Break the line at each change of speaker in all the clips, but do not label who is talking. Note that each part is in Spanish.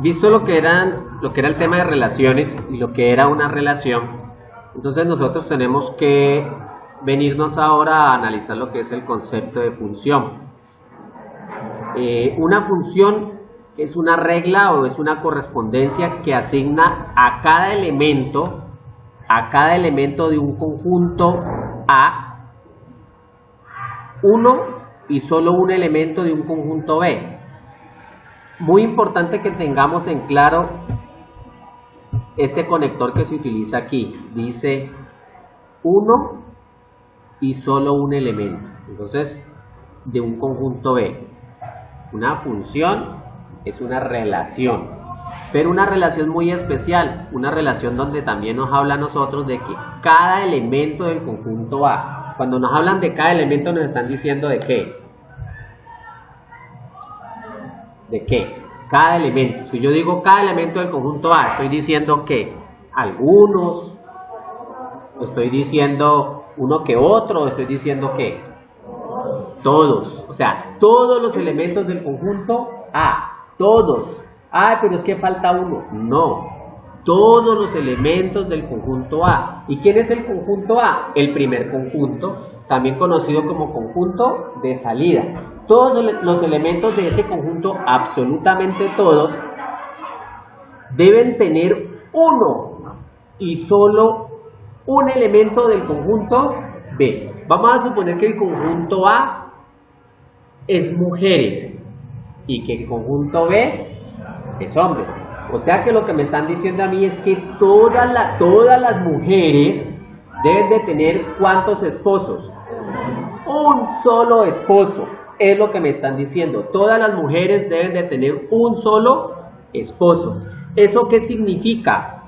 Visto lo que era el tema de relaciones y lo que era una relación, entonces nosotros tenemos que venirnos ahora a analizar lo que es el concepto de función. Una función es una regla o es una correspondencia que asigna a cada elemento de un conjunto A uno y solo un elemento de un conjunto B. Muy importante que tengamos en claro este conector que se utiliza aquí. Dice uno y solo un elemento. Entonces, de un conjunto B. Una función es una relación, pero una relación muy especial, una relación donde también nos habla a nosotros de que cada elemento del conjunto A, cuando nos hablan de cada elemento nos están diciendo de qué. ¿De qué? Cada elemento. Si yo digo cada elemento del conjunto A, estoy diciendo que algunos, estoy diciendo uno que otro, estoy diciendo que todos. O sea, todos los elementos del conjunto A. Todos. Ah, pero es que falta uno. No. Todos los elementos del conjunto A. ¿Y quién es el conjunto A? El primer conjunto, también conocido como conjunto de salida. Todos los elementos de ese conjunto, absolutamente todos, deben tener uno y solo un elemento del conjunto B. Vamos a suponer que el conjunto A es mujeres y que el conjunto B es hombres. O sea que lo que me están diciendo a mí es que todas las mujeres deben de tener ¿cuántos esposos? Un solo esposo. Es lo que me están diciendo. Todas las mujeres deben de tener un solo esposo. ¿Eso qué significa?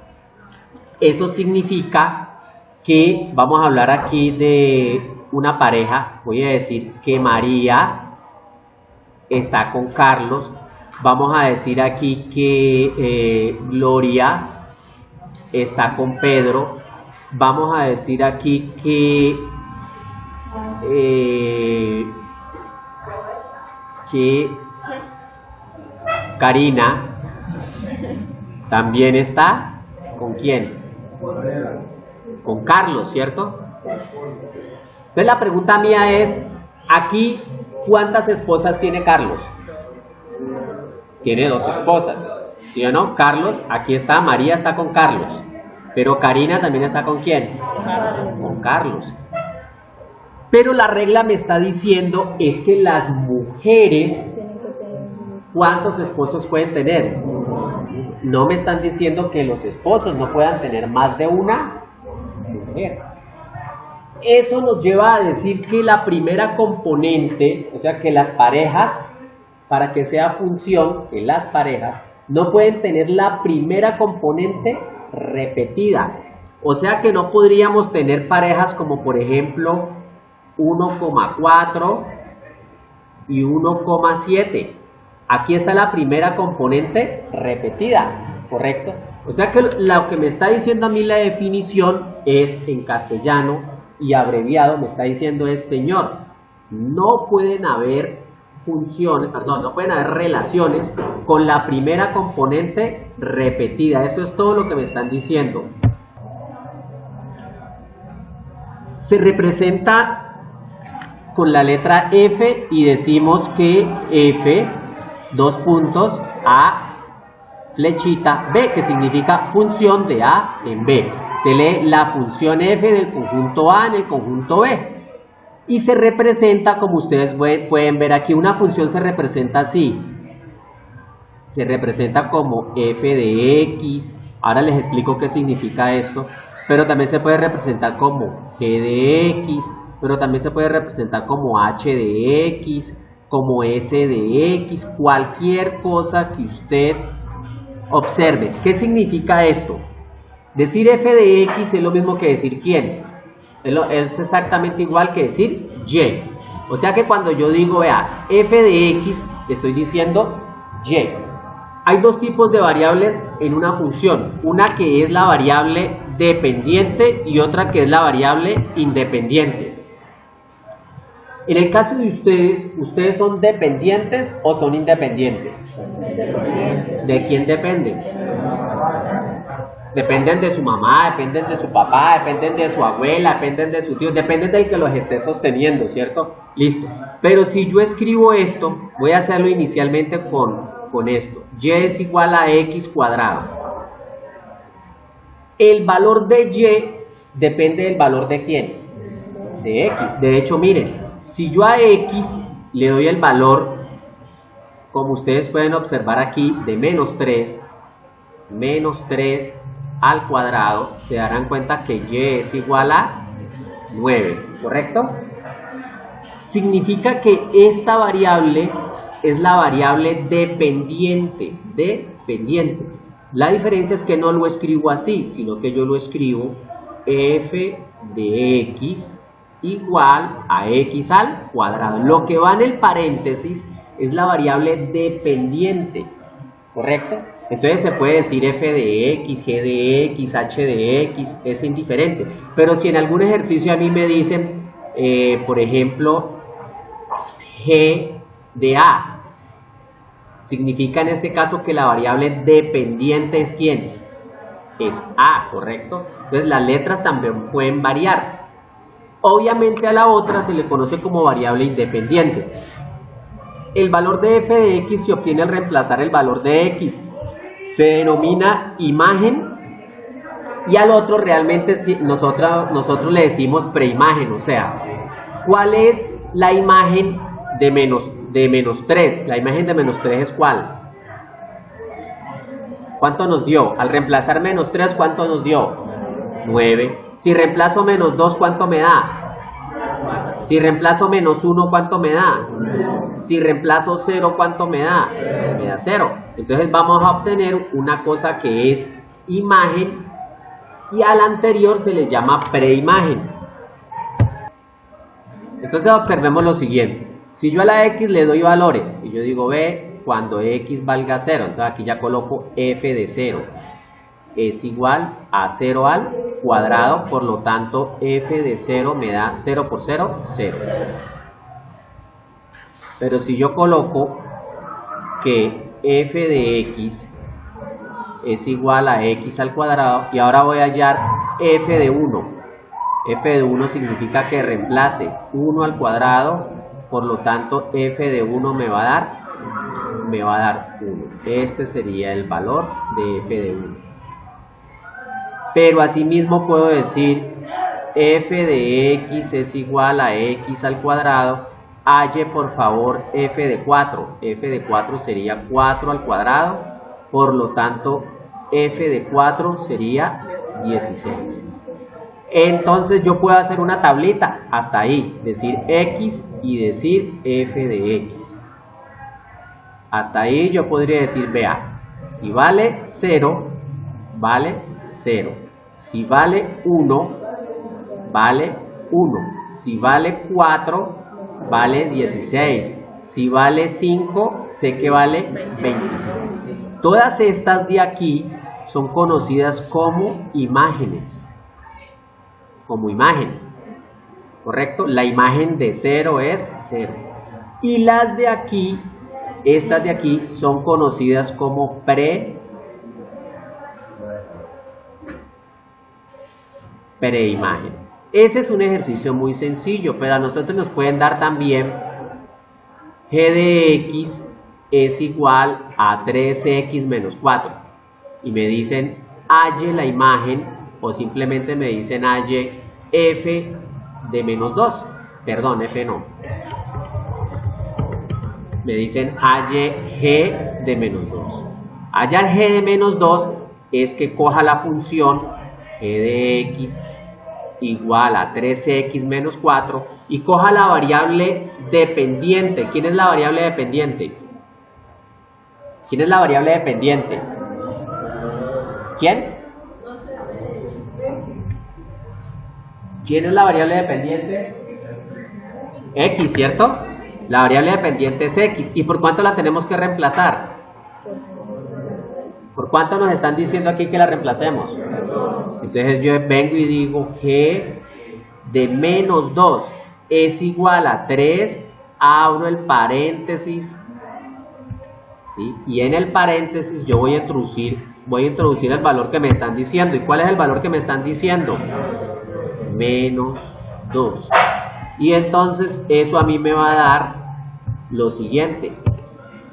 Eso significa que vamos a hablar aquí de una pareja. Voy a decir que María está con Carlos. Vamos a decir aquí que Gloria está con Pedro. Vamos a decir aquí que Karina también está ¿con quién? Con Carlos, ¿cierto? Entonces la pregunta mía es, aquí, ¿cuántas esposas tiene Carlos? Tiene dos esposas, ¿sí o no? Carlos, aquí está, María está con Carlos, pero Karina también está ¿con quién? Con Carlos. Pero la regla me está diciendo es que las mujeres, ¿cuántos esposos pueden tener? No me están diciendo que los esposos no puedan tener más de una mujer. Eso nos lleva a decir que la primera componente, o sea que las parejas, para que sea función, que las parejas no pueden tener la primera componente repetida. O sea que no podríamos tener parejas como por ejemplo 1,4 y 1,7. Aquí está la primera componente repetida, ¿correcto? O sea que lo que me está diciendo a mí la definición es en castellano y abreviado, me está diciendo es, señor, no pueden haber funciones, perdón, no pueden haber relaciones con la primera componente repetida. Eso es todo lo que me están diciendo. Se representa con la letra F y decimos que F, dos puntos, A, flechita, B, que significa función de A en B. Se lee la función F del conjunto A en el conjunto B. Y se representa, como ustedes pueden ver aquí, una función se representa así. Se representa como F de X. Ahora les explico qué significa esto. Pero también se puede representar como G de X. Pero también se puede representar como H de X, como S de X, cualquier cosa que usted observe. ¿Qué significa esto? Decir F de X es lo mismo que decir ¿quién? Es exactamente igual que decir Y. O sea que cuando yo digo, vea, F de X, estoy diciendo Y. Hay dos tipos de variables en una función. Una que es la variable dependiente y otra que es la variable independiente. En el caso de ustedes, ¿ustedes son dependientes o son independientes? ¿De quién dependen? Dependen de su mamá, dependen de su papá, dependen de su abuela, dependen de su tío, dependen del que los esté sosteniendo, ¿cierto? Listo. Pero si yo escribo esto, voy a hacerlo inicialmente con esto. Y es igual a x cuadrado. El valor de y depende del valor de quién? De x. De hecho, miren, si yo a x le doy el valor, como ustedes pueden observar aquí, de menos 3 al cuadrado, se darán cuenta que y es igual a 9, ¿correcto? Significa que esta variable es la variable dependiente, La diferencia es que no lo escribo así, sino que yo lo escribo f de x igual a x al cuadrado. Lo que va en el paréntesis es la variable dependiente, ¿correcto? Entonces se puede decir f de x, g de x, h de x, es indiferente. Pero si en algún ejercicio a mí me dicen, por ejemplo, g de a, significa en este caso que la variable dependiente es ¿quién? Es a, ¿correcto? Entonces las letras también pueden variar. Obviamente a la otra se le conoce como variable independiente. El valor de f de x se obtiene al reemplazar el valor de x. Se denomina imagen y al otro realmente nosotros le decimos preimagen. O sea, ¿cuál es la imagen de menos 3? La imagen de menos 3 es ¿cuál? ¿Cuánto nos dio? Al reemplazar menos 3, ¿cuánto nos dio? 9. Si reemplazo menos 2, ¿cuánto me da? Si reemplazo menos 1, ¿cuánto me da? Si reemplazo 0, ¿cuánto me da? Me da 0. Entonces vamos a obtener una cosa que es imagen y a la anterior se le llama preimagen. Entonces observemos lo siguiente. Si yo a la x le doy valores y yo digo ve cuando x valga 0, entonces aquí ya coloco f de 0 es igual a 0 al cuadrado, por lo tanto f de 0 me da 0 por 0, 0. Pero si yo coloco que f de x es igual a x al cuadrado y ahora voy a hallar f de 1. F de 1 significa que reemplace 1 al cuadrado, por lo tanto f de 1 me va a dar 1. Este sería el valor de f de 1. Pero asimismo puedo decir f de x es igual a x al cuadrado. Halle por favor f de 4. F de 4 sería 4 al cuadrado. Por lo tanto, f de 4 sería 16. Entonces yo puedo hacer una tablita hasta ahí. Decir x y decir f de x. Hasta ahí yo podría decir, vea, si vale 0, vale 0. Si vale 1, vale 1. Si vale 4, vale 16. Si vale 5, sé que vale 25. Todas estas de aquí son conocidas como imágenes. Como imagen. ¿Correcto? La imagen de 0 es 0. Y las de aquí, estas de aquí, son conocidas como preimagen. Ese es un ejercicio muy sencillo, pero a nosotros nos pueden dar también g de x es igual a 3x menos 4 y me dicen halle la imagen o simplemente me dicen halle f de menos 2, perdón, f no, me dicen halle g de menos 2. Hallar g de menos 2 es que coja la función g de x igual a 3x menos 4 y coja la variable dependiente. ¿Quién es la variable dependiente? ¿Quién es la variable dependiente? ¿Quién? ¿Quién es la variable dependiente? X, ¿cierto? La variable dependiente es x. ¿Y por cuánto la tenemos que reemplazar? ¿Por cuánto nos están diciendo aquí que la reemplacemos? Entonces yo vengo y digo g de menos 2. es igual a 3, abro el paréntesis, ¿sí? Y en el paréntesis yo voy a introducir el valor que me están diciendo. ¿Y cuál es el valor que me están diciendo? Menos 2. Y entonces eso a mí me va a dar lo siguiente.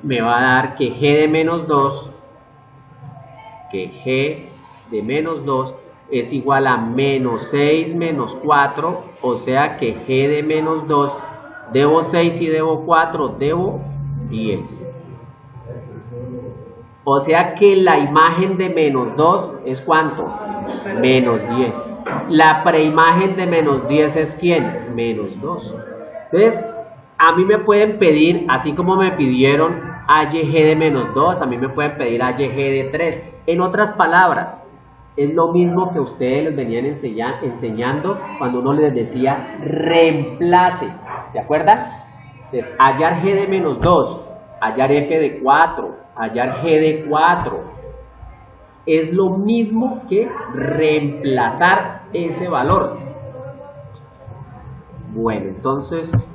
Me va a dar que g de menos 2, es igual a menos 6 menos 4, o sea que g de menos 2, debo 6 y debo 4, debo 10. O sea que la imagen de menos 2 es ¿cuánto? Menos 10. La preimagen de menos 10 es ¿quién? Menos 2. Entonces, a mí me pueden pedir, así como me pidieron AYG de menos 2, a mí me pueden pedir AYG de 3. En otras palabras, es lo mismo que ustedes les venían enseñando cuando uno les decía reemplace. ¿Se acuerdan? Entonces, hallar G de menos 2, hallar F de 4, hallar G de 4. Es lo mismo que reemplazar ese valor. Bueno, entonces